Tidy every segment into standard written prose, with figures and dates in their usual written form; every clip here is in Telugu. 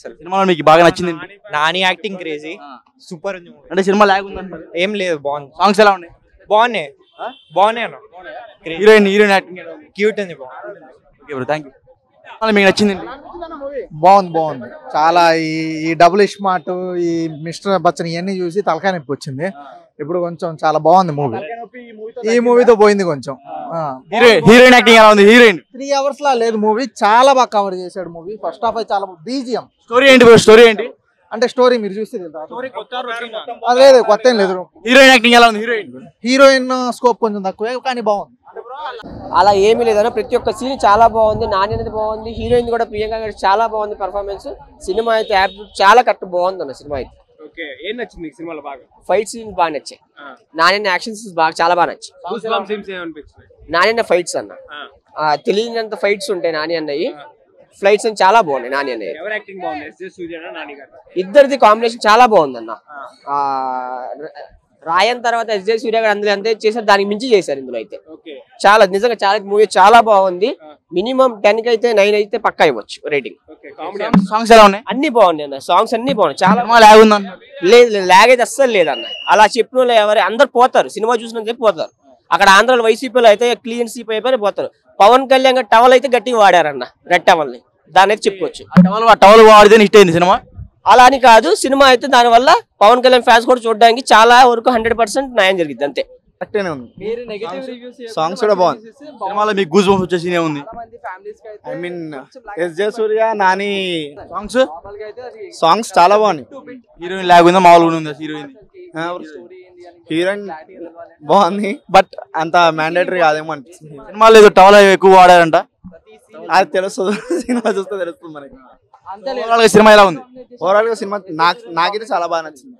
సినిమాలో మీకు బాగా నచ్చింది నాని యాక్టింగ్ క్రేజీ సూపర్ ఉంది. అంటే సినిమా లాగ్ ఉందంటారు. ఏం లేదు, బాగుంది. సాంగ్స్ ఎలా ఉన్నాయి? బాగున్నాయి బాగున్నాయి అన్న. హీరోయిన్ యాక్టింగ్ క్యూట్ ఉంది, బాగుంది. Okay bro, thank you. మీకు నచ్చింది? బాగుంది చాలా. ఈ డబుల్ ఇస్మార్ట్, ఈ మిస్టర్ బచ్చన్ ఇవన్నీ చూసి తలకాయ నొప్పి వచ్చింది. ఇప్పుడు కొంచెం చాలా బాగుంది మూవీ. ఈ మూవీతో పోయింది కొంచెం. హీరోయిన్ యాక్టింగ్ ఎలా ఉంది? హీరోయిన్ 3 hours లా లేదు మూవీ, చాలా బాగా కవర్ చేశాడు మూవీ. ఫస్ట్ హాఫ్ అయితే చాలా బీజిఎం. స్టోరీ ఏంటి బ్రో? స్టోరీ ఏంటి అంటే స్టోరీ మీరు చూస్తే లేదు, కొత్త ఏం లేదు. హీరోయిన్ యాక్టింగ్ ఎలా ఉంది? హీరోయిన్ స్కోప్ కొంచెం తక్కువే కానీ బాగుంది. అలా ఏమీ లేదన్న, ప్రతి ఒక్క సీన్ చాలా బాగుంది. నాని అనేది బాగుంది, హీరోయిన్ కూడా ప్రియాంక గారు చాలా బాగుంది పర్ఫార్మెన్స్. సినిమా అయితే చాలా కరెక్ట్ బాగుంది అన్న. సినిమా అయితే ఏం నచ్చింది సినిమాలో బాగా? ఫైట్ సీన్స్ బాగా నచ్చాయి. నాని యాక్షన్ సీన్స్ బాగా చాలా బాగా నచ్చాయి. నాని ఫైట్స్ అన్న తెలియనంత ఫైట్స్ ఉంటాయి నాని అన్నవి. ఫ్లైట్స్ అని చాలా బాగున్నాయి నాని అన్నవి. ఇద్దరిది కాంబినేషన్ చాలా బాగుంది అన్న. రాయన్ తర్వాత ఎస్జే సూర్య గారు అందులో ఎంత చేశారు, దానికి మించి చేశారు ఇందులో అయితే. చాలా నిజంగా చాలా మూవీ చాలా బాగుంది. మినిమం 10 కి అయితే 9 అయితే పక్కా ఇవ్వచ్చు రేటింగ్. సాంగ్స్ ఎలా ఉన్నాయి? అన్ని బాగున్నాయి అన్న, సాంగ్స్ అన్ని బాగున్నాయి. చాలా లాగ్ ఉందన్న? లేదు, లాగ్ అయితే అస్సలు లేదన్న. అలా చెప్పిన వాళ్ళు ఎవరు అందరు పోతారు, సినిమా చూసిన చెప్పి పోతారు. అక్కడ ఆంధ్రాలో వైసీపీలో అయితే క్లీన్ సీప్ అయిపోయి పోతారు. పవన్ కళ్యాణ్ గారు టవల్ అయితే గట్టిగా వాడారన్న, రెడ్ టవల్ ని. దాని అయితే చెప్పుకోవచ్చు. టవల్ వాడితే హిట్ అయింది సినిమా. అలా అని కాదు, సినిమా అయితే దాని వల్ల పవన్ కళ్యాణ్ ఫ్యాన్స్ కూడా చూడడానికి చాలా వరకు 100% న్యాయం జరిగింది అంతే. సాంగ్స్ కూడా బాగుంది. సినిమాలో మీకు గూస్ బంప్స్ వచ్చే సీన్ ఏముంది? I mean SJ Surya, Nani songs చాలా బాగున్నాయి. హీరోయిన్ లాగ్ ఉందా, మామూలుగా ఉందా? హీరోయిన్ బాగుంది, బట్ అంత మ్యాండేటరీ కాదేమో అనిపిస్తుంది. సినిమాలో ఏదో టవల్ ఎక్కువ వాడారంట, అది తెలుస్తుంది, సినిమా చూస్తే తెలుస్తుంది మనకి. సినిమా ఎలా ఉంది? ఓవరాల్ గా సినిమా నాకైతే చాలా బాగా నచ్చింది.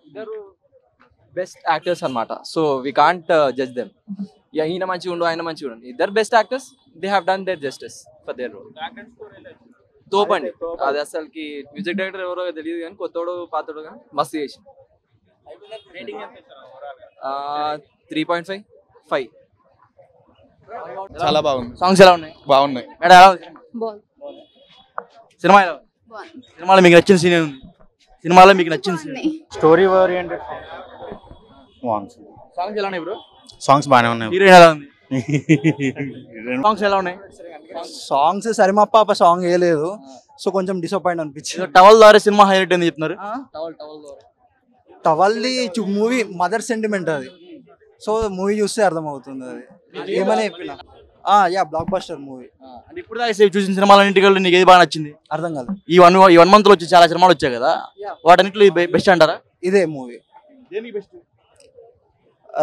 బెస్ట్ యాక్టర్స్ అన్నమాట. So we can't judge them. ఈయన మంచిగా ఉండు, ఆయన మంచిగా ఉండు. ఇద్దరు best actors. They have done their justice for their role. తోపండి అది. అసలుకి మ్యూజిక్ డైరెక్టర్ ఎవరో తెలియదు కానీ కొత్తోడు పాతోడు కానీ మస్తు చేసి 3.5 5. చాలా బాగుంది. సాంగ్స్ ఎలా ఉన్నాయి? బాగున్నాయి. మేడం ఎలా ఉంది సినిమా? ఎలా ఉంది? సినిమాలో మీకు నచ్చిన సీన్ ఏముంది? సినిమాలో మీకు నచ్చిన సీన్? స్టోరీ ఓరియంటెడ్ సాంగ్స్ ఎలా ఉన్నాయి బ్రో? సాంగ్స్ బాగానే ఉన్నాయి. హీరోయిన్ ఎలా ఉంది? సాంగ్స్ ఎలా ఉన్నాయి? సాంగ్స్ సరిమప్ప సాంగ్ వేయలేదు, సో కొంచెం డిసప్పాయింట్ అనిపించింది. టవల్ ద్వారా సినిమా హైలైట్ అని చెప్తున్నారు. టవల్ది మూవీ మదర్ సెంటిమెంట్ అది. సో మూవీ చూస్తే అర్థమవుతుంది అది ఏమని చెప్పిన. Block buster movie. అంటే ఇప్పుడు దాకా చూసిన సినిమాలన్నింటిలో నీకు ఏది బాగా నచ్చింది? అర్థం కాదు. ఈ వన్ మంత్ లో వచ్చి చాలా సినిమాలు వచ్చాయి కదా, వాటన్నిటిలో బెస్ట్ అంటారా? ఇదే మూవీ.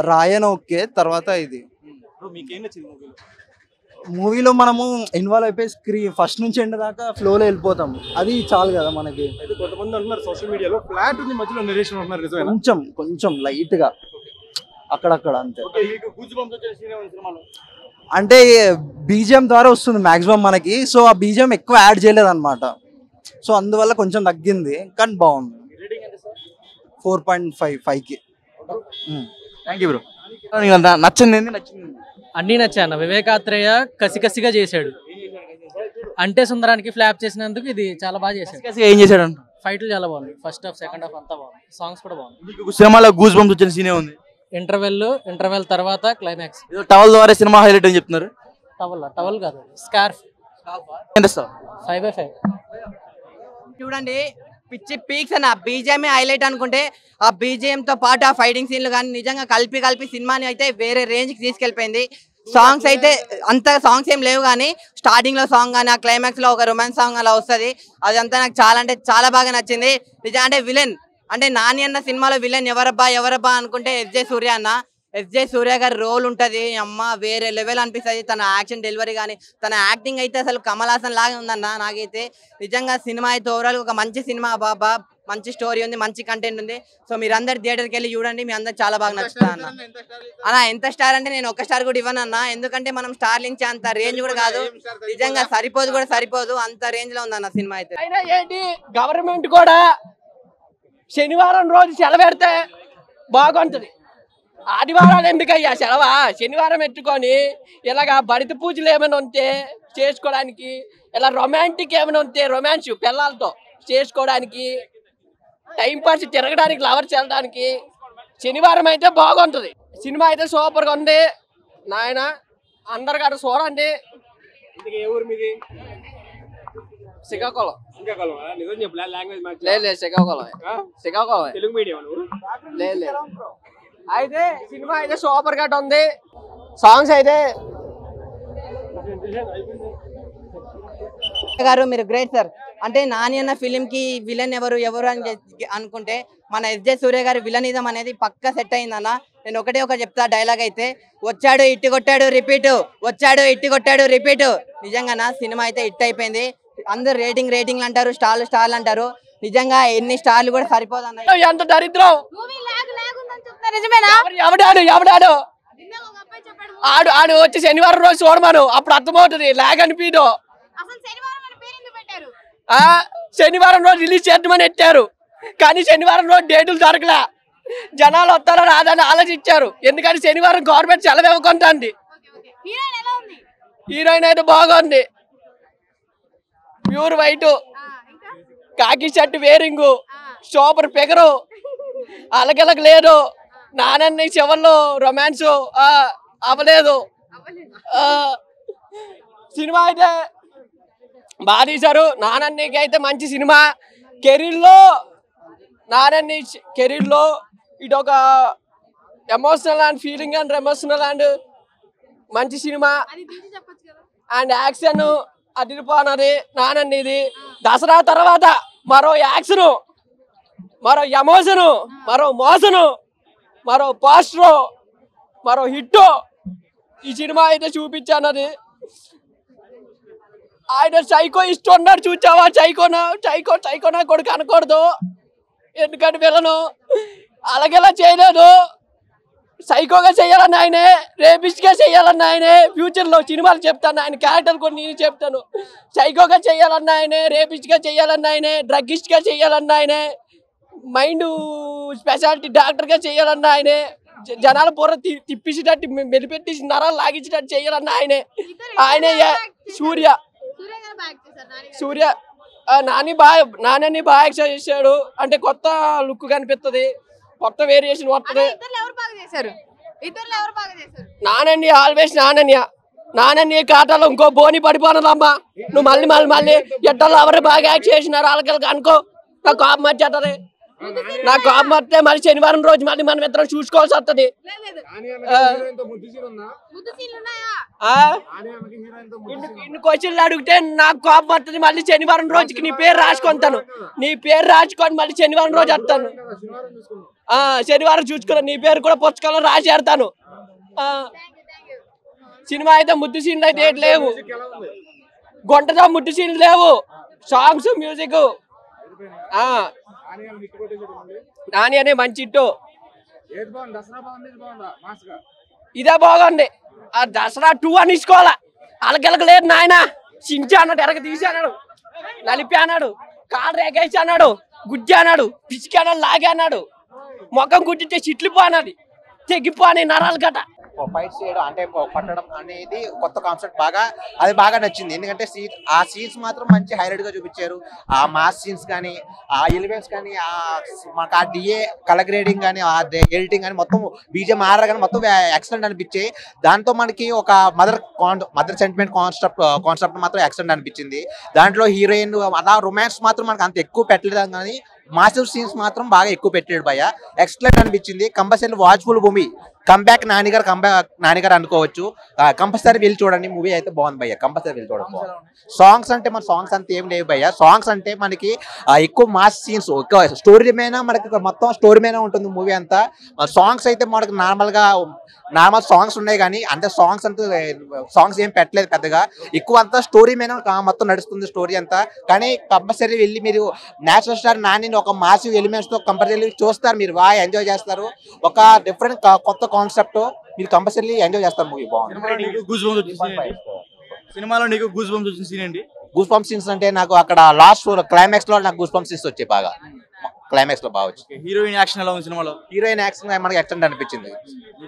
రాయన్ ఓకే, తర్వాత ఇది. మూవీలో మనము ఇన్వాల్వ్ అయిపోయి ఫస్ట్ నుంచి ఎండ్ దాకా ఫ్లోలో వెళ్ళిపోతాం, అది చాలు కదా మనకి. కొంతమంది అంటున్నారు సోషల్ మీడియాలో ఫ్లాట్ ఉంది మధ్యలో నరేషన్ అంటున్నారు, కొంచెం లైట్ గా అక్కడక్కడ అంతే. అంటే బీజిఎం ద్వారా వస్తుంది మాక్సిమం మనకి, సో ఆ బీజిఎం ఎక్కువ యాడ్ చేయలేదు అనమాట, సో అందువల్ల కొంచెం తగ్గింది, కానీ బాగుంది. 4.5కి. Thank you bro. నచ్చింది అన్నీ నచ్చాను. వివేకాత్రేయ కసిగా చేశాడు. అంటే సుందరానికి ఫ్లాప్ చేసినందుకు ఇది చాలా బాగా చేశాడు. ఏం చేశాడు? ఫైట్లు చాలా బాగుంది, ఫస్ట్ హాఫ్ సెకండ్ హాఫ్ అంతా బాగుంది, సాంగ్స్ కూడా బాగుంది. సినిమాలో గూస్ బంప్స్ వచ్చిన సీనే ఉంది. ఇంటర్వెల్ తర్వాత క్లైమాక్స్. టవల్ ద్వారా సినిమా హైలైట్ అని చెప్తున్నారు. టవల్ కాదు, స్కార్ఫ్. 5/5. చూడండి పిచ్చి పీక్స్ అన్న. బీజిఎం హైలైట్ అనుకుంటే ఆ బీజిఎం తో పాటు ఆ ఫైటింగ్ సీన్లు కానీ నిజంగా కలిపి సినిమాని అయితే వేరే రేంజ్ కి తీసుకెళ్లిపోయింది. సాంగ్స్ అయితే అంత సాంగ్స్ ఏం లేవు కానీ స్టార్టింగ్ లో సాంగ్ కానీ ఆ క్లైమాక్స్ లో ఒక రొమాన్స్ సాంగ్ అలా వస్తుంది, అదంతా నాకు చాలా అంటే చాలా బాగా నచ్చింది. నిజం అంటే విలన్ అంటే నాని అన్న సినిమాలో విలన్ ఎవరబ్బా అనుకుంటే ఎస్జే సూర్య అన్న. ఎస్జే సూర్య గారి రోల్ ఉంటుంది, అమ్మ వేరే లెవెల్ అనిపిస్తుంది. తన యాక్షన్ డెలివరీ కానీ తన యాక్టింగ్ అయితే అసలు కమల్ హాసన్ లాగా ఉందన్న. నాకైతే నిజంగా సినిమా అయితే ఓవరాల్ ఒక మంచి సినిమా బాబా, మంచి స్టోరీ ఉంది, మంచి కంటెంట్ ఉంది. సో మీరు అందరు థియేటర్కి వెళ్ళి చూడండి, మీ అందరు చాలా బాగా నచ్చుతుంది అన్న. ఎంత స్టార్ అంటే నేను 1 స్టార్ కూడా ఇవ్వను అన్న, ఎందుకంటే మనం స్టార్లింగ్ అంత రేంజ్ కూడా కాదు, నిజంగా సరిపోదు అంత రేంజ్ లో ఉందన్న సినిమా అయితే. ఏంటి గవర్నమెంట్ కూడా శనివారం రోజు సెలవు పెడితే బాగుంటుంది. ఆదివారాలు ఎందుకయ్యా సెలవా? శనివారం పెట్టుకొని ఇలాగా బడిత పూజలు ఏమైనా ఉంటే చేసుకోవడానికి, ఇలా రొమాంటిక్ ఏమైనా ఉంటే రొమాన్స్ పిల్లలతో చేసుకోవడానికి, టైం పాస్ తిరగడానికి, లవర్స్ వెళ్ళడానికి శనివారం అయితే బాగుంటుంది. సినిమా అయితే సూపర్గా ఉంది నాయన, అందరు గారు చూడండి. ఏ ఊరు మీది? శ్రీకాకుళం. నిజం చెప్పు, లాంగ్వేజ్ మ్యాచ్ లేదు శ్రీకాకుళం. శ్రీకాకుళం తెలుగు మీడియం నువ్వు? లేదు. అయితే సినిమా అయితే సూపర్ గా ఉంది. సాంగ్స్ అయితే గారు మీరు గ్రేట్ సార్. అంటే నాని అన్న ఫిలిం కి విలన్ ఎవరు అని అనుకుంటే మన ఎస్జే సూర్య గారి విలనిజం అనేది పక్కా సెట్ అయిందన్న. నేను ఒకటే చెప్తా డైలాగ్ అయితే, వచ్చాడు ఇట్టి కొట్టాడు రిపీట్, వచ్చాడు ఇట్టి కొట్టాడు రిపీట్. నిజంగా సినిమా అయితే హిట్ అయిపోయింది. అందరు రేటింగ్లు అంటారు, స్టార్లు అంటారు. నిజంగా ఎన్ని స్టార్లు కూడా సరిపోదు అన్న. ఎంత దరిద్రం. ఎవడాడు ఆడు వచ్చి శనివారం రోజు చూడమను, అప్పుడు అర్థమవుతుంది. లాగ్ అనిపించదు. శనివారం రోజు రిలీజ్ చేద్దామని ఎట్టారు, కానీ శనివారం రోజు డేటులు దొరకలే. జనాలు వస్తారో రాదని ఆలోచించారు. ఎందుకంటే శనివారం గవర్నమెంట్ సెలవు ఇవ్వకుంటుంది. హీరోయిన్ అయితే బాగుంది, ప్యూర్ వైట్, కాకి షర్ట్ వేరింగు, సూపర్ ఫిగరు, అలగలగ లేదు. నానన్ని చివర్లో రొమాన్స్ అవ్వలేదు. సినిమా అయితే బాగా తీశారు. నానన్నికి అయితే మంచి సినిమా. నానన్ని కెరీర్లో ఇది ఒక emotional and feeling and emotional and మంచి సినిమా. అండ్ యాక్షన్ అదిరిపోనది నానన్నిది. దసరా తర్వాత మరో యాక్షన్, మరో ఎమోషను, మరో మోసను, మరో పోస్టరు, మరో హిట్ ఈ సినిమా అయితే చూపించానది. ఆయన సైకో ఇష్టం ఉన్నాడు, చూచావా? సైకోనా కొడుకు అనకూడదు, ఎందుకంటే విలను అలాగేలా చేయలేదు. సైకోగా చేయాలన్న ఆయనే, రేపిస్ట్గా చేయాలన్న ఆయనే. ఫ్యూచర్లో సినిమాలు చెప్తాను, ఆయన క్యారెక్టర్ కొన్ని నేను చెప్తాను. సైకోగా చేయాలన్న ఆయనే, రేపిస్ట్గా చేయాలన్న ఆయనే, డ్రగ్గిస్ట్గా చేయాలన్న ఆయనే, మైండ్ స్పెషాలిటీ డాక్టర్గా చేయాలన్న ఆయనే, జనాల పూర్వ తిప్పించేటట్టు మెలిపెట్టి నరాలు లాగించేటట్టు చేయాలన్న ఆయనే సూర్య నాని బాగా యాక్షన్ చేశాడు. అంటే కొత్త లుక్ కనిపిస్తుంది, కొత్త వేరియేషన్ వస్తుంది. నానన్య ఆల్వేస్ నానన్య కాటాలో ఇంకో బోని పడిపోనదమ్మా. నువ్వు మళ్ళీ ఎట్టలో ఎవరు బాగా యాక్ట్ చేసినారు వాళ్ళకి అనుకో. నాకు కోపం వచ్చేస్తుంది. నాకు కోపం వస్తే మళ్ళీ శనివారం రోజు మళ్ళీ మనం ఇద్దరం చూసుకోవాల్సి వస్తుంది. ఇన్ని క్వశ్చన్లు అడిగితే నాకు కోపం వస్తుంది. మళ్ళీ శనివారం రోజుకి నీ పేరు రాసుకుంటాను. నీ పేరు రాసుకొని మళ్ళీ శనివారం రోజు వస్తాను. శనివారం చూసుకున్నా నీ పేరు కూడా పుస్తకంలో రాసేడతాను. సినిమా అయితే ముద్దు సీన్లు అయితే లేవు, గొంటతో ముద్దు సీన్లు లేవు. సాంగ్స్ మ్యూజిక్ నాని అనే మంచి ఇట్టు. ఇదే బాగుంది. ఆ దసరా 2 అని ఇసుకోవాలా. అలగలగ లేదు నాయన. చించి అన్నాడు, ఎరగ తీసి అన్నాడు, నలిపి అన్నాడు, కాలు రేగేసి అన్నాడు, గుజ్జి అన్నాడు, పిసికి అన్నాడు, లాగే అన్నాడు, మొఖం గుజ్జితే చిట్లిపో అన్నది, తెగిపో అని నరాలు గట. ఫైట్ చేయడం అంటే పట్టడం అనేది కొత్త కాన్సెప్ట్ బాగా నచ్చింది. ఎందుకంటే ఆ సీన్స్ మాత్రం మంచి హైలైట్ గా చూపించారు. ఆ మాస్ సీన్స్ కానీ, ఆ ఎలిమెంట్స్ కానీ, మనకు ఆ డిఏ కలర్ గ్రేడింగ్ కానీ, ఆ ఎడిటింగ్ కానీ, మొత్తం బీజేఎం ఆర్ఆర్ కానీ మొత్తం ఎక్సలెంట్ అనిపించాయి. దాంతో మనకి ఒక మదర్ సెంటిమెంట్ కాన్సెప్ట్ మాత్రం ఎక్సలెంట్ అనిపించింది. దాంట్లో హీరోయిన్ అలా రొమాన్స్ మాత్రం మనకు అంత ఎక్కువ పెట్టలేదు, కానీ మాస్టర్ సీన్స్ మాత్రం బాగా ఎక్కువ పెట్టాడు భయ్య. ఎక్సలెంట్ అనిపించింది. Compulsory watchful movie. కంబ్యాక్ నానిగారు అనుకోవచ్చు. కంపల్సరీ వెళ్ళి చూడండి. మూవీ అయితే బాగుంది భయ్య, కంపల్సరీ వెళ్ళి చూడండి. సాంగ్స్ అంటే మన సాంగ్స్ అంతా ఏం లేవు భయ్య. సాంగ్స్ అంటే మనకి ఎక్కువ మాస్ సీన్స్, స్టోరీ మీద మనకి మొత్తం స్టోరీ మీద ఉంటుంది మూవీ అంతా. సాంగ్స్ అయితే మనకి నార్మల్ సాంగ్స్ ఉన్నాయి, కానీ అంటే సాంగ్స్ ఏం పెట్టలేదు పెద్దగా. ఎక్కువ అంతా స్టోరీ మీద మొత్తం నడుస్తుంది స్టోరీ అంతా. కానీ కంపల్సరీ వెళ్ళి మీరు నేషనల్ స్టార్ నాని ఒక మాసివ్ ఎలిమెంట్స్ తో కంపల్సరీ చూస్తారు, మీరు బాగా ఎంజాయ్ చేస్తారు. ఒక డిఫరెంట్ కొత్త కాన్సెప్ట్ మీరు కంపల్సరీ ఎంజాయ్ చేస్తారు. మూవీ బాగుంది. సినిమాలో నీకు గూస్ బంప్స్ వచ్చిన సీన్ ఏంటి? గూస్ బంప్స్ సీన్స్ అంటే నాకు అక్కడ లాస్ట్ క్లైమాక్స్ లో నాకు గూస్ బంప్స్ సీన్స్ వచ్చాయి బాగా. క్లైమాక్స్ లో బాగా వచ్చింది. హీరోయిన్ యాక్షన్ ఎలా ఉంది సినిమాలో? హీరోయిన్ యాక్షన్ మనకి ఎక్సలెంట్ అనిపించింది.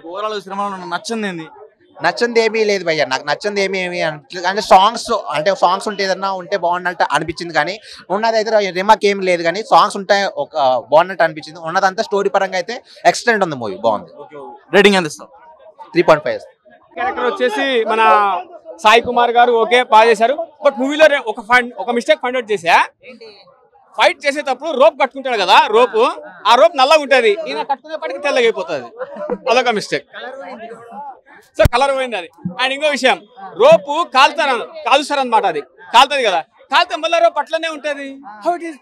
ఓవరాల్ సినిమాలో నచ్చింది ఏంది? నచ్చంది ఏమీ లేదు భయ్య, నాకు నచ్చంది ఏమీ అంటే సాంగ్స్ ఉంటే ఏదన్నా ఉంటే బాగున్నట్టు అనిపించింది, కానీ ఉన్నది అయితే రిమాక్ ఏమి లేదు, కానీ సాంగ్స్ ఉంటే ఒక బాగున్నట్టు అనిపించింది. ఉన్నదంతా స్టోరీ పరంగా అయితే ఎక్సలెంట్ ఉంది మూవీ, బాగుంది. రేటింగ్ ఎంత ఇస్తాం? 3.5. క్యారెక్టర్ వచ్చేసి మన సాయి కుమార్ గారు ఓకే బాగా చేశారు. బట్ మూవీలో ఒక మిస్టేక్ ఫైండ్ అవుట్ చేసా. ఫైట్ చేసేటప్పుడు రోప్ కట్టుకుంటాడు కదా, ఆ రోప్ నల్లగా ఉంటుంది, ఈయన కట్టుకునేప్పటికి తెల్లగా అయిపోతుంది. అదొక మిస్టేక్. సో కలర్ పోయింది అది. అండ్ ఇంకో విషయం, రోపు కాలుస్తారనమాట, అది కాలుతుంది కదా, కాలితే మళ్ళీ రోప్ అట్లనే ఉంటుంది.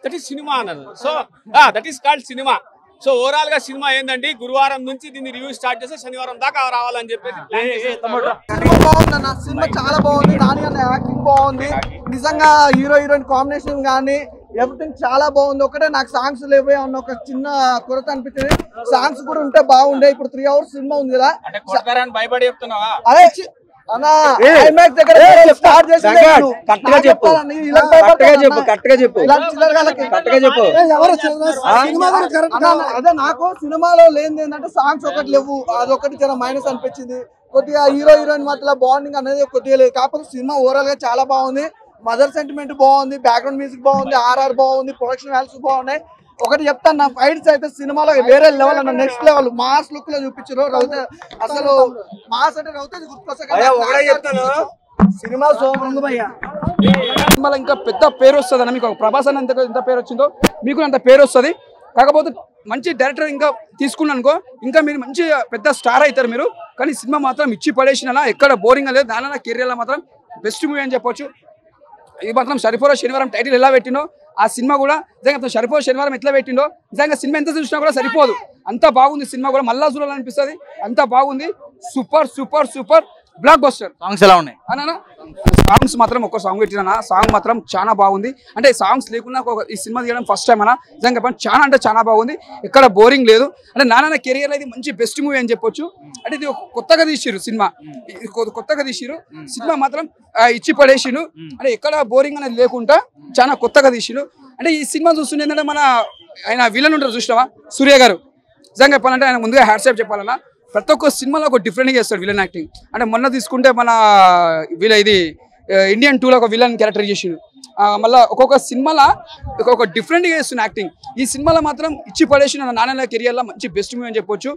దట్ ఈస్ సినిమా అన్నది. So that is called cinema. So overall గా సినిమా ఏంటంటే గురువారం నుంచి దీన్ని రివ్యూ స్టార్ట్ చేస్తే శనివారం దాకా రావాలని చెప్పేసి సినిమా బాగుందన్న, సినిమా చాలా బాగుంది. నాని అన్న యాక్టింగ్ బాగుంది, నిజంగా హీరో హీరోయిన్ కాంబినేషన్ కానీ ఎవ్రీథింగ్ చాలా బాగుంది. ఒకటే నాకు సాంగ్స్ లేవే అన్న ఒక చిన్న కొరత అనిపించింది. సాంగ్స్ కూడా ఉంటే బాగుండే. ఇప్పుడు 3 hours సినిమా ఉంది కదా, భయపడి చెప్తున్నావా? అదే అన్నా ఐమాక్స్ దగ్గర స్టార్ట్ చేసి కరెక్ట్గా చెప్పు. అదే నాకు సినిమాలో లేనిది ఏంటంటే సాంగ్స్ ఒకటి లేవు, అదొకటి చాలా మైనస్ అనిపించింది. కొద్దిగా హీరో హీరోయిన్ మధ్యలో బాండింగ్ అనేది కొద్దిగా లేదు. కాకపోతే సినిమా ఓవరాల్ గా చాలా బాగుంది. మదర్ సెంటిమెంట్ బాగుంది, బ్యాక్గ్రౌండ్ మ్యూజిక్ బాగుంది, ఆర్ఆర్ బాగుంది, ప్రొడక్షన్ వాల్యూస్ బాగున్నాయి. ఒకటి చెప్తాను, నా ఫైట్స్ అయితే సినిమాలో వేరే లెవెల్ అన్న, నెక్స్ట్ లెవెల్ మాస్ లుక్ లో చూపించారు. అసలు మాస్ అంటే రౌతే గుర్తుకొస్తా. సినిమా సూపర్ ఉంది భయ్యా. సినిమాలో ఇంకా పెద్ద పేరు వస్తుంది అన్న. మీకు ప్రభాస్ అని ఎంత పేరు వచ్చిందో మీకు అంత పేరు వస్తుంది. కాకపోతే మంచి డైరెక్టర్ ఇంకా తీసుకున్నాను అనుకో, ఇంకా మీరు మంచి పెద్ద స్టార్ అవుతారు మీరు. కానీ సినిమా మాత్రం ఇచ్చి పడేసిన, ఎక్కడ బోరింగ్ లేదు. దానిలో కెరియర్లో మాత్రం బెస్ట్ మూవీ అని చెప్పొచ్చు. ఇది మాత్రం సరిపోరా శనివారం టైటిల్ ఎలా పెట్టినో ఆ సినిమా కూడా నిజంగా సరిపోరా శనివారం ఎట్లా పెట్టిండో, నిజంగా సినిమా ఎంత చూసినా కూడా సరిపోదు. అంత బాగుంది సినిమా కూడా, మళ్ళా చూడాలనిపిస్తుంది. అంత బాగుంది. Super super super block buster. Songs ఎలా ఉన్నాయి అన్నా? సాంగ్స్ మాత్రం ఒక్క సాంగ్ పెట్టినా, సాంగ్ మాత్రం చాలా బాగుంది. అంటే సాంగ్స్ లేకుండా ఈ సినిమా తీయడం ఫస్ట్ టైం అన్న. నిజంగా చాలా అంటే చాలా బాగుంది, ఎక్కడ బోరింగ్ లేదు. అంటే నాన్న కెరియర్ ఇది మంచి బెస్ట్ మూవీ అని చెప్పొచ్చు. అంటే ఇది కొత్తగా తీసిరు సినిమా, కొత్తగా తీసిరు సినిమా మాత్రం ఇచ్చి పడేసిరు. అంటే ఎక్కడ బోరింగ్ అనేది లేకుండా చాలా కొత్తగా తీసిరు. అంటే ఈ సినిమా చూస్తుండే ఏంటంటే ఆయన విలన్ ఉంటారు చూసినావా, సూర్య గారు. నిజంగా చెప్పాలంటే ఆయన ముందుగా హ్యాట్సాప్ చెప్పాలన్నా. ప్రతి ఒక్క సినిమాలో ఒక డిఫరెంట్గా చేస్తాడు విలన్ యాక్టింగ్. అంటే మొన్న తీసుకుంటే మన ఇది ఇండియన్ 2లో ఒక విలన్ క్యారెక్టర్ చేసిండు. మళ్ళీ ఒక్కొక్క సినిమాలో ఒక్కొక్క డిఫరెంట్గా చేస్తున్న యాక్టింగ్. ఈ సినిమాలో మాత్రం ఇచ్చి పడేసిన నాన్న కెరియర్లో మంచి బెస్ట్ మూవీ అని చెప్పొచ్చు.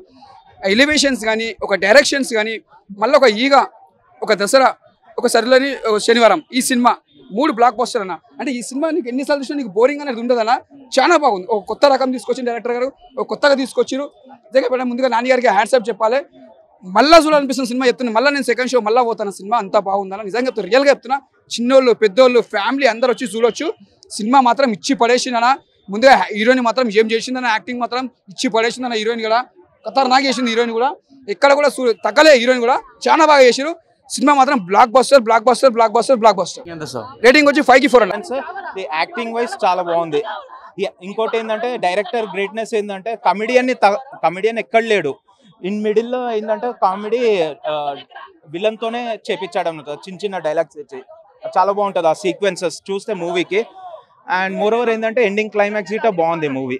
ఎలివేషన్స్ కానీ, ఒక డైరెక్షన్స్ కానీ, మళ్ళీ ఒక ఈగ, ఒక దసరా, ఒక సరిలేని శనివారం, ఈ సినిమా 3 బ్లాక్ బస్టర్ అన్న. అంటే ఈ సినిమా నీకు ఎన్నిసార్లు చూసినా నీకు బోరింగ్ అనేది ఉండదన్న. చాలా బాగుంది. ఒక కొత్త రకం తీసుకొచ్చిన డైరెక్టర్ గారు, ఒక కొత్తగా తీసుకొచ్చారు. నిజంగా ముందుగా నాని గారికి హ్యాట్సాప్ చెప్పాలి. మళ్ళీ చూడాలనిపిస్తున్న సినిమా చెప్తున్నా. మళ్ళీ నేను సెకండ్ షో మళ్ళీ పోతాను. సినిమా అంతా బాగుందన్న. నిజంగా చెప్తున్నా, రియల్గా చెప్తున్నా. చిన్నోళ్ళు పెద్దోళ్ళు ఫ్యామిలీ అందరు వచ్చి చూడొచ్చు. సినిమా మాత్రం ఇచ్చి పడేసిందన్న. ముందుగా హీరోయిన్ మాత్రం ఏం చేసిందన్న, యాక్టింగ్ మాత్రం ఇచ్చి పడేసిందన్న. హీరోయిన్ కూడా ఖతర్నాక్ చేసింది. హీరోయిన్ కూడా ఎక్కడ కూడా తగ్గలే. హీరోయిన్ కూడా చాలా బాగా చేసారు. సినిమా మాత్రం block buster block buster block buster block buster. Rating వచ్చి 5కి 4 అన్న. యాక్టింగ్ వైజ్ చాలా బాగుంది. ఇంకోటి ఏంటంటే డైరెక్టర్ గ్రేట్నెస్ ఏంటంటే కమెడియన్ ఎక్కడ లేడు. ఇన్ మిడిల్లో ఏంటంటే కామెడీ విలన్ తోనే చేపించాడు అన్నమాట. చిన్న చిన్న డైలాగ్స్ ఇచ్చి చాలా బాగుంటుంది ఆ సీక్వెన్సెస్ చూస్తే మూవీకి. అండ్ మోర్ ఓవర్ ఏంటంటే ఎండింగ్ క్లైమాక్స్ ఇట బాగుంది మూవీ.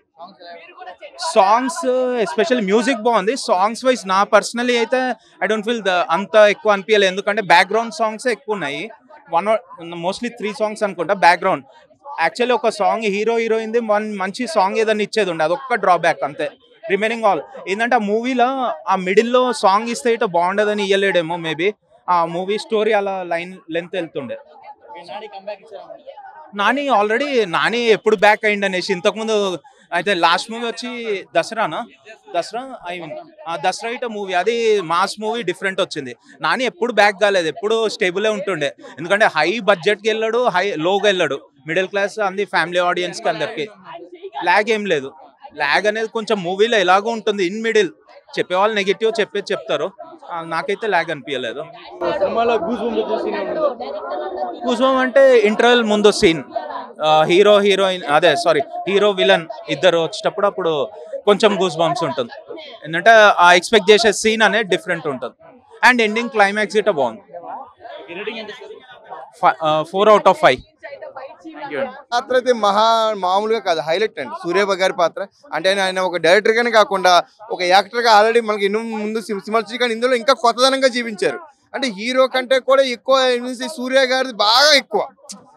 సాంగ్స్ ఎస్పెషల్లీ మ్యూజిక్ బాగుంది. సాంగ్స్ వైజ్ నా పర్సనలీ అయితే ఐ డోంట్ ఫీల్ అంత ఎక్కువ అనిపించలేదు. ఎందుకంటే బ్యాక్గ్రౌండ్ సాంగ్స్ ఎక్కువ ఉన్నాయి. మోస్ట్లీ 3 songs అనుకుంటా బ్యాక్గ్రౌండ్. యాక్చువల్లీ ఒక సాంగ్ హీరో హీరోయిన్ది మంచి సాంగ్ ఏదైనా ఇచ్చేది ఉండే, అదొక్క డ్రాబ్యాక్ అంతే. రిమైనింగ్ ఆల్ ఏంటంటే ఆ మూవీలో ఆ మిడిల్లో సాంగ్ ఇస్తే ఇట బాగుండదని ఇయ్యలేడేమో మేబీ. ఆ మూవీ స్టోరీ అలా లెంత్ వెళ్తుండే. నాని ఎప్పుడు బ్యాక్ అయ్యింది అనేసి ఇంతకుముందు అయితే లాస్ట్ మూవీ వచ్చి దసరా ఇట మూవీ, అది మాస్ మూవీ డిఫరెంట్ వచ్చింది. నాని ఎప్పుడు బ్యాక్ కాలేదు, ఎప్పుడు స్టేబులే ఉంటుండే. ఎందుకంటే హై బడ్జెట్కి వెళ్ళాడు, లోగా వెళ్ళాడు, మిడిల్ క్లాస్ అంది, ఫ్యామిలీ ఆడియన్స్కి అందరికి. ల్యాగ్ ఏం లేదు. ల్యాగ్ అనేది కొంచెం మూవీలో ఎలాగో ఉంటుంది. ఇన్ మిడిల్ చెప్పేవాళ్ళు నెగిటివ్ చెప్తారు. నాకైతే ల్యాగ్ అనిపించలేదు. గూస్బంప్ అంటే ఇంటర్వెల్ ముందు scene hero heroine hero villain ఇద్దరు వచ్చేటప్పుడు అప్పుడు కొంచెం గూస్ బంప్స్ ఉంటుంది. ఎందుకంటే ఆ ఎక్స్పెక్ట్ చేసే సీన్ అనేది డిఫరెంట్ ఉంటుంది. అండ్ ఎండింగ్ క్లైమాక్స్ ఇట బాగుంది. 4 out of 5. పాత్ర అయితే మామూలుగా కాదు, హైలైట్ అండి సూర్యబాబు గారి పాత్ర. అంటే ఆయన ఒక డైరెక్టర్ గానే కాకుండా ఒక యాక్టర్ గా ఆల్రెడీ మనకి ముందు సినిమాలు, కానీ ఇందులో ఇంకా కొత్తదనంగా జీవించారు. అంటే హీరో కంటే కూడా ఎక్కువ సూర్య గారిది బాగా ఎక్కువ.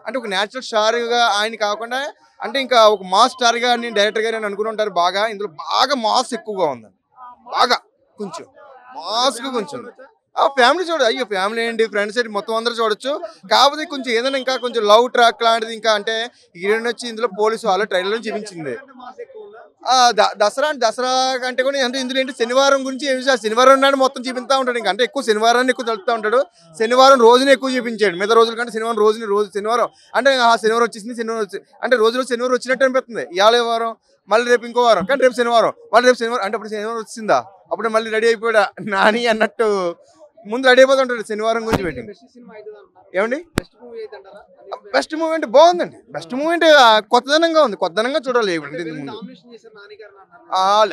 అంటే ఒక న్యాచురల్ స్టార్గా ఆయన కాకుండా అంటే ఇంకా ఒక మాస్ స్టార్ గా డైరెక్టర్ గారు అనుకుని ఉంటారు. బాగా ఇందులో బాగా మాస్ ఎక్కువగా ఉందండి. బాగా కొంచెం మాస్ గా కొంచెం ఫ్యామిలీ చూడ అయ్యో ఫ్యామిలీ ఏంటి ఫ్రెండ్స్ ఏంటి మొత్తం అందరూ చూడొచ్చు. కాకపోతే కొంచెం ఏదైనా ఇంకా కొంచెం లవ్ ట్రాక్ లాంటిది ఇంకా అంటే హీరోయిన్ వచ్చి ఇందులో పోలీసు వాళ్ళ ట్రైలర్ లో చూపించింది. దసరా కంటే కూడా అంటే ఇందులో ఏంటి శనివారం గురించి శనివారం నాడు మొత్తం చూపిస్తా ఉంటాడు. ఇంకా అంటే ఎక్కువ శనివారాన్ని ఎక్కువ తెలుపుతా ఉంటాడు. శనివారం రోజునే ఎక్కువ చూపించాడు. మిగతా రోజుల కంటే శనివారం రోజు శనివారం అంటే శనివారం వచ్చేసింది. శనివారం వచ్చి అంటే రోజులో శనివారం వచ్చినట్టు అనిపిస్తుంది. ఇవాళ వారం మళ్ళీ రేపు ఇంకో వారం కానీ రేపు శనివారం మళ్ళీ రేపు శనివారం అంటే అప్పుడు శనివారం వచ్చిందా అప్పుడు మళ్ళీ రెడీ అయిపోయాడా నాని అన్నట్టు ముందు రెడీ అయిపోతుంటాడు శనివారం గురించి పెట్టి. ఏమండి బెస్ట్ మూవీ అంటే బాగుందండి. బెస్ట్ మూవీ అంటే కొత్తదనంగా ఉంది. కొత్తదనంగా చూడాలి.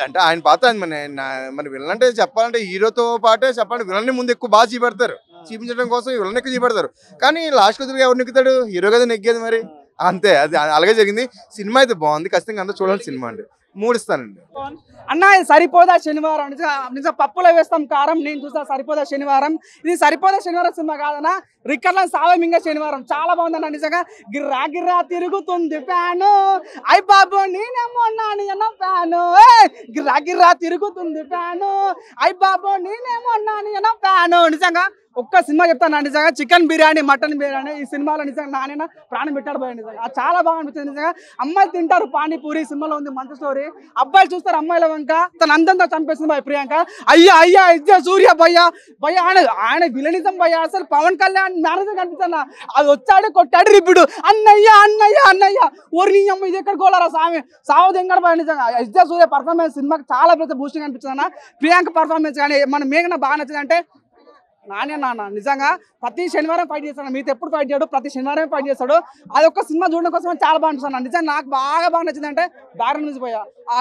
అంటే ఆయన పాత మన విలన్ అంటే చెప్పాలంటే హీరోతో పాటే చెప్పాలంటే విలన్ని ముందు ఎక్కువ బాగా చూపెడతారు. చూపించడం కోసం విలన్ ఎక్కువ చూపెడతారు. కానీ లాస్ట్ కొద్దిగా ఎవరు నెక్కుతాడు? హీరో కదా నెగ్గేది. మరి అంతే, అది అలాగే జరిగింది. సినిమా అయితే బాగుంది. ఖచ్చితంగా అందరూ చూడాలి సినిమా అండి. 3 ఇస్తానండి. అన్న ఇది సరిపోదా శనివారం నిజంగా పప్పులో వేస్తాం కారం నేను చూసా సరిపోదా శనివారం. ఇది సరిపోదా శనివారం సినిమా కాదన్నా రిక్కర్ల సావమింగ శనివారం చాలా బాగుందన్న. నిజంగా గిర్రా గిర్రా తిరుగుతుంది ఫ్యాను అయ్ బాబు నేనేమో నాని అన్న ఫ్యాను గిర్రా గిర్రా తిరుగుతుంది ఫ్యాను అయ్ బాబు నేనేమో నాని అన్న ఫ్యాను. నిజంగా ఒక్క సినిమా చెప్తాను నిజంగా చికెన్ బిర్యానీ మటన్ బిర్యానీ ఈ సినిమాలో నిజంగా నాన్న ప్రాణం పెట్టాడు పోయాడు. నిజంగా అది చాలా బాగా అనిపిస్తుంది. నిజంగా అమ్మాయిలు తింటారు పానీపూరి సినిమాలో ఉంది మంచి స్టోరీ. అబ్బాయిలు చూస్తారు అమ్మాయిల వంక తన అందంతో చంపేస్తుంది భయ ప్రియాంక. అయ్యా ఇదే సూర్య భయ్య ఆయన విలనిజం భయ్య. అసలు పవన్ కళ్యాణ్ మ్యారేజ్ కనిపిస్తున్నా అది వచ్చాడు కొట్టాడు రిప్పుడు అన్నయ్య ఓరి అమ్మ ఇది ఎక్కడ గోలారా సామి సావదు ఎంగడ భయ. నిజంగా ఇదే సూర్య పర్ఫార్మెన్స్ సినిమాకి చాలా పెద్ద బూస్టింగ్ అనిపిస్తుంది అన్న. ప్రియాంక పర్ఫార్మెన్స్ కానీ మన మేఘన బాగా నచ్చింది. అంటే నాన్న నిజంగా ప్రతి శనివారం ఫైట్ చేస్తాడు. మీతో ఎప్పుడు ఫైట్ చేయడు ప్రతి శనివారం ఫైట్ చేస్తాడు. అది ఒక్క సినిమా చూడడం కోసం చాలా బాగా అనిపిస్తుంది. నిజంగా నాకు బాగా నచ్చింది అంటే బ్యారన్ మ్యూజిక్ పోయా ఆ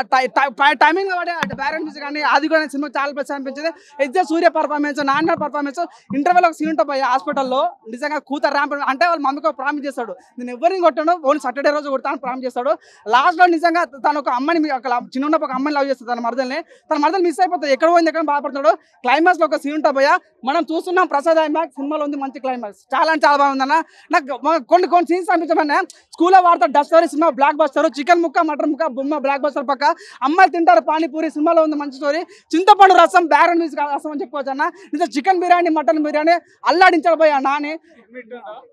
టైమింగ్ కాబట్టి బ్యారన్ మ్యూజిక్ కానీ అది కూడా సినిమా చాలా పెద్ద అనిపించింది. ఇదే సూర్య పర్ఫార్మెన్స్ నాన్న పర్ఫార్మెన్స్ ఇంటర్వెల్ ఒక సీన్ ఉంటుంది పోయా హాస్పిటల్లో. నిజంగా కూతురు ర్యాంప్ అంటే వాళ్ళ మమ్మీకి ప్రామిస్ చేస్తాడు నేను ఎవరిని కొట్టాను ఓన్లీ సాటర్డే రోజు కొడతాను ప్రామిస్ చేస్తాడు. లాస్ట్లో నిజంగా తను ఒక అమ్మాయిని చిన్న ఒక అమ్మాయిని లవ్ చేస్తాడు. తన మరదలు మిస్ అయిపోతుంది. ఎక్కడ పోయింది ఎక్కడ బాధపడుతున్నాడు. క్లైమాక్స్ లో ఒక సీన్ ఉంటుంది పోయా మనం చూస్తున్నాం. ప్రసాద్ ఐమాక్స్ సినిమాలో ఉంది మంచి క్లైమాక్స్ చాలా బాగుందన్న. నాకు కొన్ని సీన్స్ అనిపించమన్నా స్కూల్లో వాడతారు Duster cinema block buster chicken ముక్క మటన్ ముక్క బొమ్మ బ్లాక్ బస్టర్ పక్క అమ్మాయిలు తింటారు పానీపూరి సినిమాలో ఉంది మంచి స్టోరీ. చింతపండు రసం బ్యారన్ మ్యూజిక్ రసం అని చెప్పుకోవచ్చు అన్న. నిజం చికెన్ బిర్యానీ మటన్ బిర్యానీ అల్లాడించాడు పోయా నాని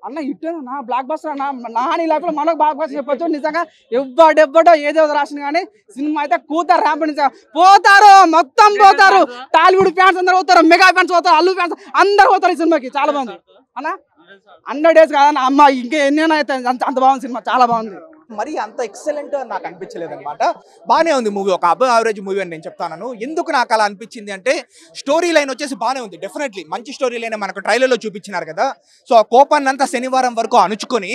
అన్న ఇట్టేనా బ్లాక్ బస్టర్ అన్న. నాని లైఫ్ లో మనకు బ్లాక్ బస్టర్ చెప్పొచ్చు. నిజంగా ఎవ్వడో ఏదో రాసిన కానీ సినిమా అయితే కూతారు ర్యాంప్ నిజంగా పోతారు మొత్తం పోతారు. టాలీవుడ్ ఫ్యాన్స్ అందరూ పోతారు మెగా ఫ్యాన్స్ పోతారు అల్లు ఫ్యాన్స్ అందరు పోతారు ఈ సినిమాకి. చాలా బాగుంది అన్న 100 days కాదన్న అమ్మ ఇంకా ఎన్నైనా అయితే అంత బాగుంది సినిమా చాలా బాగుంది. మరి అంత ఎక్సలెంట్ నాకు అనిపించలేదు అనమాట. బాగానే ఉంది మూవీ ఒక అబవ్ యావరేజ్ మూవీ అని నేను చెప్తాను. ఎందుకు నాకు అలా అనిపించింది అంటే స్టోరీ లైన్ వచ్చేసి బాగానే ఉంది. డెఫినెట్లీ మంచి స్టోరీ లైన్ మనకు ట్రైలర్లో చూపించినారు కదా. సో ఆ కోపాన్ని అంతా శనివారం వరకు అణుచుకొని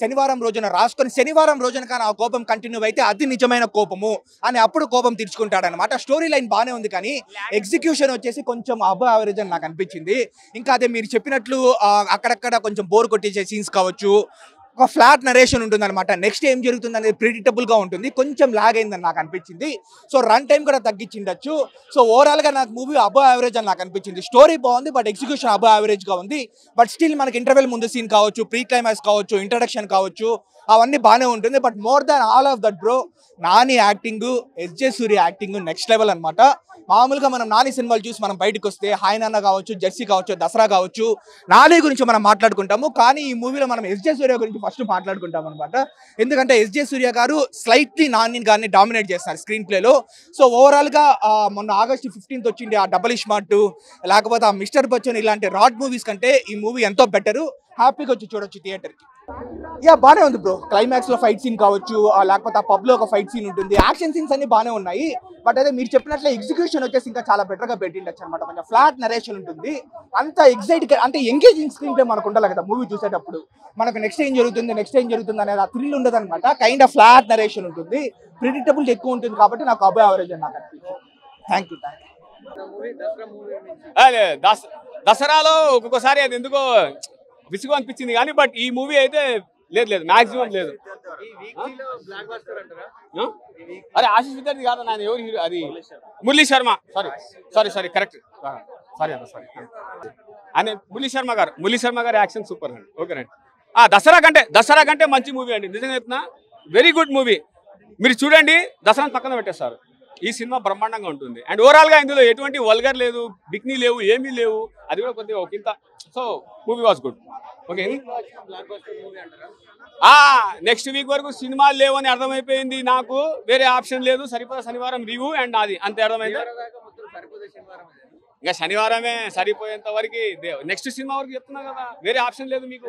శనివారం రోజున రాసుకొని శనివారం రోజున కానీ ఆ కోపం కంటిన్యూ అయితే అది నిజమైన కోపము అని అప్పుడు కోపం తీర్చుకుంటాడనమాట. స్టోరీ లైన్ బాగానే ఉంది కానీ ఎగ్జిక్యూషన్ వచ్చేసి కొంచెం అబవ్ యావరేజ్ అని నాకు అనిపించింది. ఇంకా అదే మీరు చెప్పినట్లు అక్కడక్కడ కొంచెం బోర్ కొట్టేసే సీన్స్ కావచ్చు. ఒక ఫ్లాట్ నరేషన్ ఉంటుంది అనమాట. నెక్స్ట్ ఏం జరుగుతుంది అనేది ప్రిడిక్టబుల్ గా ఉంటుంది. కొంచెం లాగ్ అయిందని నాకు అనిపించింది. సో రన్ టైం కూడా తగ్గించిండొచ్చు. సో ఓవరాల్ గా నాకు మూవీ అబవ్ యావరేజ్ అని నాకు అనిపించింది. స్టోరీ బాగుంది బట్ ఎగ్జిక్యూషన్ అబవ్ యావరేజ్ గా ఉంది. బట్ స్టిల్ మనకి ఇంటర్వెల్ ముందు సీన్ కావచ్చు ప్రీ క్లైమాక్స్ కావచ్చు ఇంట్రడక్షన్ కావచ్చు అవన్నీ బాగానే ఉంటుంది. But more than all of that bro Nani acting SJ Surya acting next level అనమాట. మామూలుగా మనం నాని సినిమాలు చూసి మనం బయటకు వస్తే హాయ్ నాన్న కావచ్చు జెర్సీ కావచ్చు దసరా కావచ్చు నాని గురించి మనం మాట్లాడుకుంటాము. కానీ ఈ మూవీలో మనం ఎస్జే సూర్య గురించి ఫస్ట్ మాట్లాడుకుంటాం అనమాట. ఎందుకంటే ఎస్జే సూర్య గారు స్లైట్లీ నాని గారిని డామినేట్ చేస్తున్నారు స్క్రీన్ ప్లేలో. సో ఓవరాల్ గా మొన్న August 15th వచ్చింది ఆ డబల్ ఇస్మార్ట్ లేకపోతే ఆ మిస్టర్ బచ్చన్ ఇలాంటి రాడ్ మూవీస్ కంటే ఈ మూవీ ఎంతో బెటర్. హ్యాపీగా వచ్చి చూడొచ్చు థియేటర్కి. బాగానే ఉంది బ్రో. క్లైమాక్స్ లో ఫైట్ సీన్ కావచ్చు లేకపోతే ఆ పబ్ లో ఒక ఫైట్ సీన్ ఉంటుంది. యాక్షన్ సీన్స్ అన్ని బాగానే ఉన్నాయి. బట్ అదే మీరు చెప్పినట్లే ఎగ్జిక్యూషన్ వచ్చేసి ఇంకా చాలా బెటర్ గా పెట్టిండొచ్చు అనమాట. కొంచెం ఫ్లాట్ నరేషన్ ఉంటుంది. అంత ఎగ్జైట్ అంటే ఎంగేజింగ్ స్క్రీన్ ప్లే మనకు ఉండాలి కదా మూవీ చూసేటప్పుడు. మనకు నెక్స్ట్ ఏం జరుగుతుంది అనేది ఆ థ్రిల్ ఉండదు అనమాట. కైండ్ ఆఫ్ ఫ్లాట్ నరేషన్ ఉంటుంది. ప్రిడిక్టబుల్ ఎక్కువ ఉంటుంది కాబట్టి నాకు అబవ్ యావరేజ్ అని నాకు అనిపించింది. Thank you. దసరాలో ఒక్కొక్కసారి అది ఎందుకో విసుగు అనిపించింది కానీ బట్ ఈ మూవీ అయితే లేదు మాక్సిమం లేదు. అరే ఆశీష్ విద్యార్థి కాదు నాది ఎవరు హీరో అది Murali Sharma. Sorry correct sorry. అని మురళీ శర్మ గారి యాక్షన్ సూపర్ అండి. ఓకేనండి. దసరా కంటే మంచి మూవీ అండి, నిజంగా చెప్తున్నా. Very good movie. మీరు చూడండి, దసరా పక్కన పెట్టేస్తారు. ఈ సినిమా బ్రహ్మాండంగా ఉంటుంది. అండ్ ఓవరాల్గా ఇందులో ఎటువంటి వల్గర్ లేదు, బిక్నీ లేవు, ఏమీ లేవు. అది కూడా కొద్దిగా ఒక ఇంత. So movie was good. Okay, next week వరకు సినిమాలు లేవని అర్థమైపోయింది నాకు. వేరే ఆప్షన్ లేదు. సరిపోదా శనివారం రివ్యూ అండ్ అది అంతే అర్థమైంది. ఇంకా శనివారమే సరిపోయేంత వరకు నెక్స్ట్ సినిమా వరకు చెప్తున్నా కదా, వేరే ఆప్షన్ లేదు మీకు.